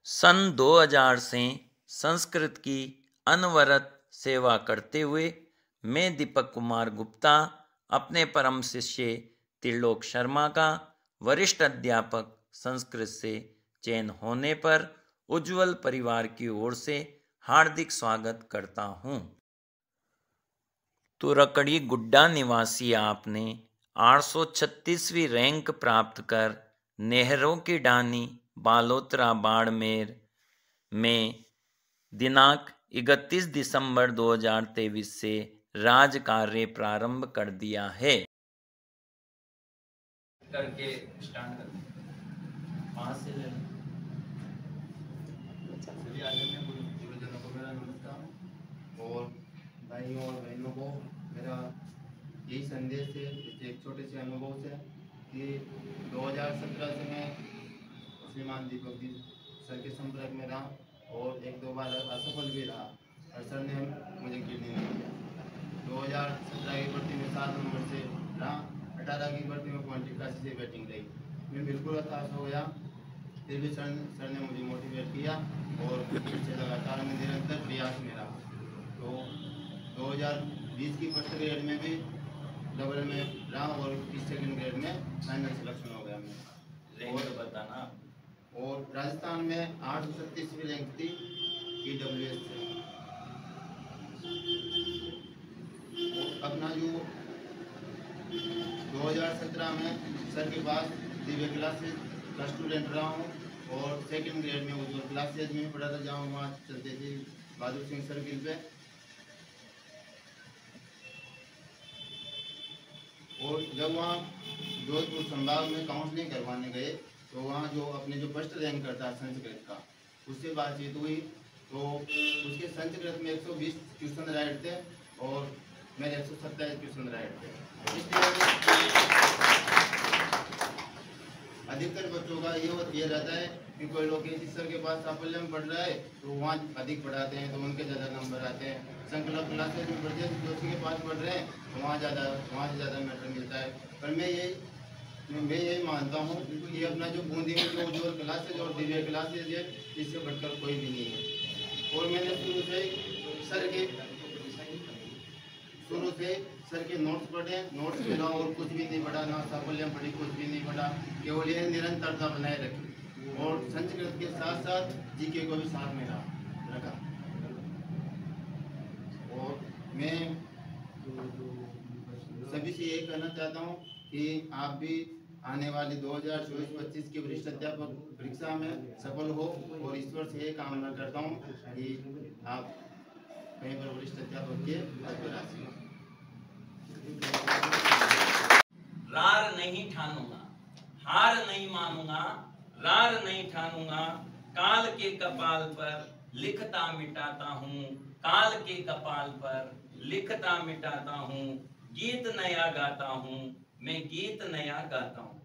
सन 2000 से संस्कृत की अनवरत सेवा करते हुए मैं दीपक कुमार गुप्ता अपने परम शिष्य त्रिलोक शर्मा का वरिष्ठ अध्यापक संस्कृत से चयन होने पर उज्जवल परिवार की ओर से हार्दिक स्वागत करता हूँ। तुरकड़ी गुड्डा निवासी आपने 836वीं रैंक प्राप्त कर नेहरों की डानी बालोतरा बाड़मेर में दिनांक 31 दिसंबर 2023 से राज कार्य प्रारंभ कर दिया है। करके स्टार्ट कर वहाँ से ले गुरुजनों को मेरा नमस्कार और भाइयों और बहनों को मेरा यही संदेश है एक छोटे से अनुभव से कि 2017 से मैं श्रीमान दीपक जी सर के संपर्क में रहा और एक दो बार असफल भी रहा और सर ने मुझे गिरने नहीं दिया। 2017 की भर्ती में 7 नंबर से रहा, 18 की भर्ती में 81 से बैटिंग रही। मैं बिल्कुल हताश हो गया, फिर भी सर ने मुझे मोटिवेट किया और इससे लगातार मैं निरंतर प्रयास में रहा। तो 2020 की फर्स्ट ग्रेड में भी डबल में रहा और इस सेकंड ग्रेड में फाइनल सिलेक्शन हो गया मैं। और बताना और राजस्थान में 836वीं रैंक थी EWS से। अपना जो 2017 में सर के पास दिव्य क्लासेज का स्टूडेंट रहा हूँ और सेकंड ग्रेड में उज्जवल क्लासेज में पढ़ा था, जहाँ वहाँ चलते थे बहादुर सिंह सर्किल पे। और जब वहाँ जोधपुर संभाग में काउंसलिंग करवाने गए तो वहाँ जो अपने जो फर्स्ट रैंक करता है संस्कृत का, उससे बातचीत हुई तो उसके संस्कृत में 120 ट्यूशन राइट थे और मेरे 127 ट्यूशन राइट थे। अधिकतर बच्चों का ये रहता है कि कोई लोग इस सर के पास साफल्य में पढ़ रहा है तो वहाँ अधिक पढ़ाते हैं तो उनके ज़्यादा नंबर आते हैं। संकल्प क्लासेज में पढ़ते हैं दोस्त के पास पढ़ रहे हैं तो वहाँ से ज़्यादा मैटर मिलता है। पर मैं यही मानता हूँ कि ये अपना जो बूंदी में जो उज्जवल क्लासेज और दिव्य क्लासेज है, इससे बढ़कर कोई भी नहीं है। और मैंने शुरू से सर के नोट्स पढ़े, नोट्स के अलावा और कुछ भी नहीं पढ़ा, ना साफल्य पढ़ी, कुछ भी नहीं पढ़ा, केवल ये निरंतरता बनाए रखी और संस्कृत के साथ साथ जीके को भी साथ में रखा। और मैं सभी से यही कहना चाहता हूँ कि आप भी आने वाली 2024-25 की वरिष्ठ अध्यापक परीक्षा में सफल हो और ईश्वर से यही कामना करता हूँ कि आप कहीं पर वरिष्ठ अध्यापक के पद पर हासिल हो। रार नहीं ठानूंगा, हार नहीं मानूंगा, रार नहीं ठानूंगा, काल के कपाल पर लिखता मिटाता हूँ, काल के कपाल पर लिखता मिटाता हूँ, गीत नया गाता हूँ, मैं गीत नया गाता हूँ।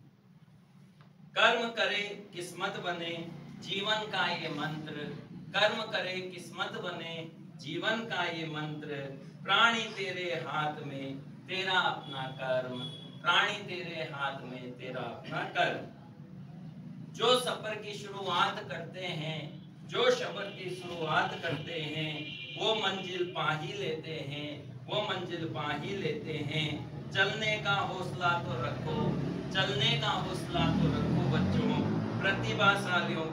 कर्म करे किस्मत बने जीवन का ये मंत्र, कर्म करे किस्मत बने जीवन का ये मंत्र, प्राणी तेरे हाथ में तेरा अपना कर्म, प्राणी तेरे हाथ में तेरा अपना कर्म। जो सफर की शुरुआत करते हैं, जो सफर की शुरुआत करते हैं, वो मंजिल पा ही लेते हैं, वो मंजिल पा ही लेते हैं। चलने का हौसला तो रखो, चलने का हौसला तो रखो बच्चों, प्रतिभाशालियों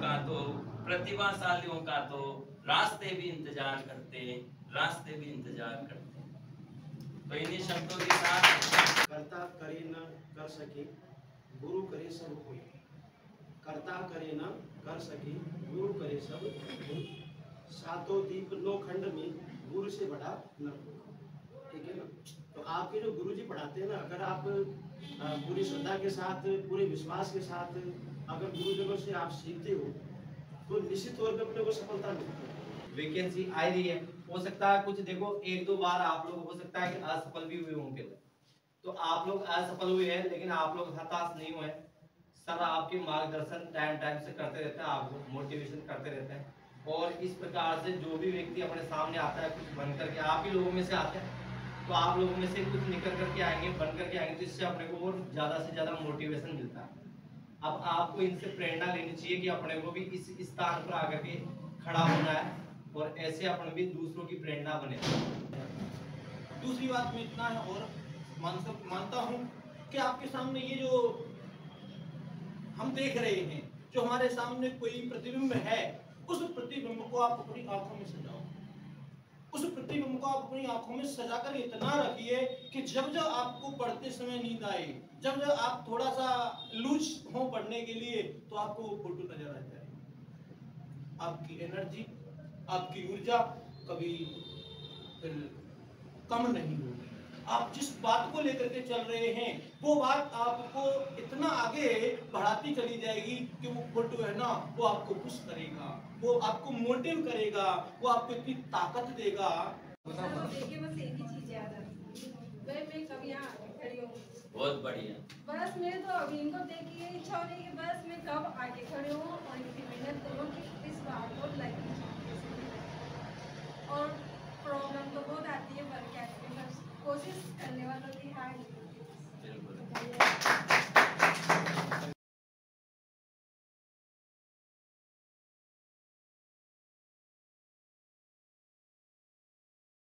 का तो रास्ते भी इंतजार करते, रास्ते भी इंतजार करते। तो इन्हीं शब्दों के साथ कर्ता करे न कर सके गुरु करे सब कोई, कर्ता करे न कर सके गुरु करे सब कोई, सातों दीप नौ खंड में गुरु से बड़ा न कोई। ठीक है ना। तो आपके जो गुरु जी पढ़ाते हैं ना, अगर आप पूरी श्रद्धा के साथ, पूरे विश्वास के साथ अगर गुरुजनों से आप सीखते हो तो निश्चित तौर पर अपने को सफलता मिलती है। वैकेंसी आ रही है, हो सकता है कुछ देखो एक दो बार आप लोग हो सकता है कि असफल भी हुए होंगे, तो आप लोग असफल हुए हैं लेकिन आप लोग हताश नहीं हुए। सर आपके मार्गदर्शन टाइम से करते रहते हैं, आपको मोटिवेशन करते रहते हैं और इस प्रकार से जो भी व्यक्ति अपने सामने आता है कुछ बन करके, आप ही लोगों में से आते हैं तो आप लोगों में से कुछ निकल करके आएंगे, बन करके आएंगे, तो इससे अपने को और ज़्यादा से ज़्यादा मोटिवेशन मिलता है। अब आपको इनसे प्रेरणा लेनी चाहिए कि अपने को भी इस स्थान पर आकर के खड़ा होना है और ऐसे अपन भी दूसरों की प्रेरणा बने। दूसरी बात में इतना है और मानता हूँ कि आपके सामने ये जो हम देख रहे हैं, जो हमारे सामने कोई प्रतिबिंब है, उस प्रतिबिंब को आप अपनी आंखों में सजाओ। उस प्रतिबिंब को आप अपनी आंखों में सजाकर इतना रखिए कि जब जब आपको पढ़ते समय नींद आए, जब जब आप थोड़ा सा लूज हो पढ़ने के लिए, तो आपको वो फोटो नजर आ जाए। आपकी एनर्जी, आपकी ऊर्जा कभी कम नहीं होगी। आप जिस बात को लेकर के चल रहे हैं, वो बात आपको इतना आगे बढ़ाती चली जाएगी कि वो फोटो है ना, वो आपको पुश करेगा, वो आपको मोटिव करेगा, वो आपको इतनी ताकत देगा। देखिए बस एक ही चीज याद आती है, मैं कब यहाँ आके खड़ी हूँ। बहुत बढ़िया। बस मैं तो अभी इनको देख के ये इच्छा हो रही है कि बस मैं कब आके खड़े हूँ और इतनी मेहनत करूँ कि इस बात को लगी। और प्रॉब्लम तो बहुत आती है, पर क्या करें, बस कोशिश करने वालों की हार नहीं होती।